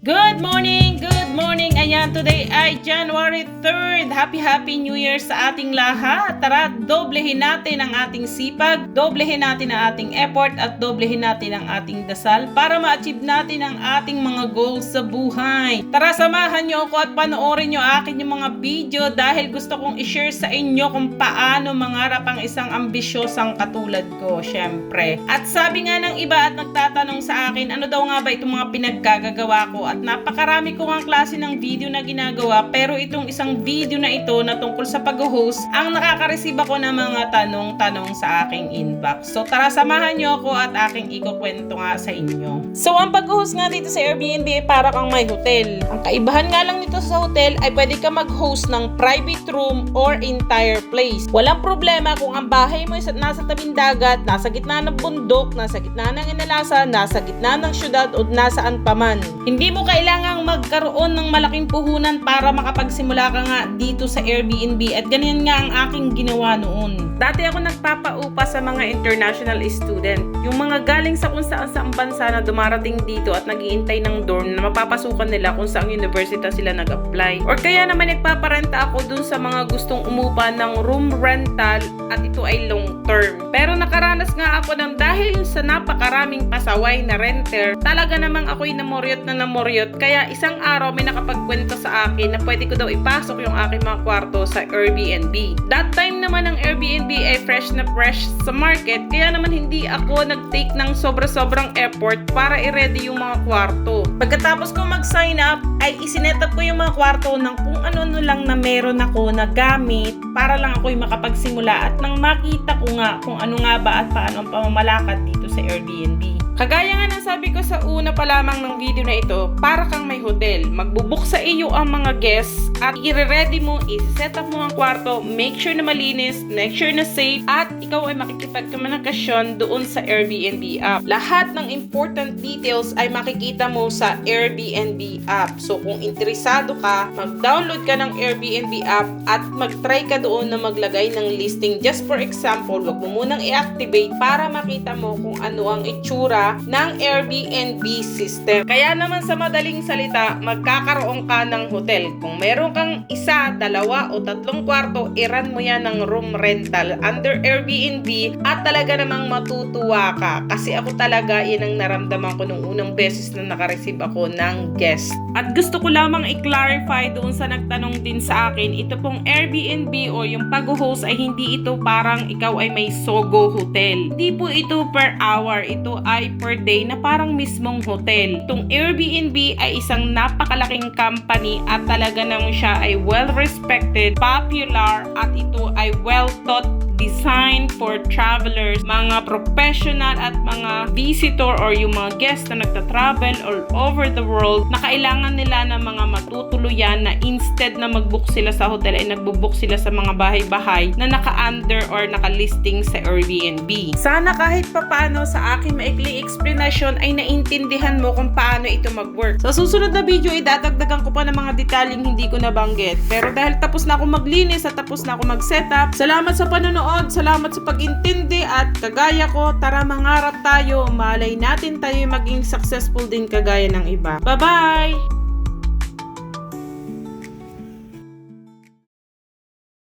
Good morning! Good morning! Ayan, today ay January 3rd. Happy New Year sa ating lahat. Tara, doblehin natin ang ating sipag, doblehin natin ang ating effort, at doblehin natin ang ating dasal para ma-achieve natin ang ating mga goals sa buhay. Tara, samahan nyo ako at panoorin nyo akin yung mga video dahil gusto kong i-share sa inyo kung paano mangarap ang isang ambisyosang katulad ko, syempre. At sabi nga ng iba at nagtatanong sa akin, ano daw nga ba itong mga pinaggagawa ko? At napakarami ko ang klase ng video na ginagawa, pero itong isang video na ito na tungkol sa pag-host ang nakaka-receive ako ng mga tanong-tanong sa aking inbox. So tara, samahan nyo ako at aking ikukwento nga sa inyo. So ang pag-host nga dito sa Airbnb ay para kang may hotel. Ang kaibahan nga lang nito sa hotel ay pwede ka mag-host ng private room or entire place. Walang problema kung ang bahay mo ay nasa tabing dagat, nasa gitna ng bundok, nasa gitna ng inalasan, nasa gitna ng syudad o nasaan paman. Hindi mo kailangang magkaroon ng malaking puhunan para makapagsimula ka nga dito sa Airbnb, at ganyan nga ang aking ginawa noon. Dati ako nagpapaupa sa mga international student, yung mga galing sa kung saan bansa na dumarating dito at naghihintay ng dorm na mapapasukan nila kung saang university sila nag-apply. Or kaya naman nagpaparenta ako dun sa mga gustong umupa ng room rental at ito ay long term. Pero nakaranas nga ako ng dahil sa napakaraming pasaway na renter, talaga namang ako'y namoryot. Kaya isang araw may nakapagkwento sa akin na pwede ko daw ipasok yung aking mga kwarto sa Airbnb. That time naman ang Airbnb ay fresh na fresh sa market, kaya naman hindi ako nag-take ng sobrang effort para i-ready yung mga kwarto. Pagkatapos ko mag-sign up, ay isinet up ko yung mga kwarto ng kung ano-ano lang na meron ako na gamit para lang ako'y makapagsimula at nang makita ko nga kung ano nga ba at paano ang pamamalakad dito sa Airbnb. Kagaya nga ng sabi ko sa una pa lamang ng video na ito, para kang may hotel. Magbubook sa iyo ang mga guests at i-ready mo, i-set up mo ang kwarto, make sure na malinis, make sure na safe, at ikaw ay makikipagkomunikasyon doon sa Airbnb app. Lahat ng important details ay makikita mo sa Airbnb app. So kung interesado ka, mag-download ka ng Airbnb app at mag-try ka doon na maglagay ng listing. Just for example, wag mo munang i-activate para makita mo kung ano ang itsura ng Airbnb system. Kaya naman sa madaling salita, magkakaroon ka ng hotel. Kung meron kang isa, dalawa o tatlong kwarto, i-run mo yan ng room rental under Airbnb at talaga namang matutuwa ka. Kasi ako talaga, yan ang naramdaman ko nung unang beses na nakareceive ako ng guest. At gusto ko lamang i-clarify doon sa nagtanong din sa akin, ito pong Airbnb o yung pag-host ay hindi ito parang ikaw ay may Sogo Hotel. Hindi po ito per hour, ito ay per day na parang mismong hotel. Itong Airbnb ay isang napakalaking company at talaga naman siya ay well-respected, popular, at ito ay well-thought, designed for travelers, mga professional at mga visitor or yung mga guests na nagta-travel all over the world na kailangan nila ng mga matutuluyan na instead na mag-book sila sa hotel ay nagbo-book sila sa mga bahay-bahay na naka-under or naka-listing sa Airbnb. Sana kahit papaano sa aking maikling explanation ay naintindihan mo kung paano ito mag-work. Sa susunod na video ay dadagdagan ko pa ng mga detalyeng hindi ko nabanggit. Pero dahil tapos na ako maglinis at tapos na ako mag-setup, salamat sa panonood, salamat sa pag-intindi, at kagaya ko, tara mangarap tayo, malay natin tayo maging successful din kagaya ng iba. Bye-bye!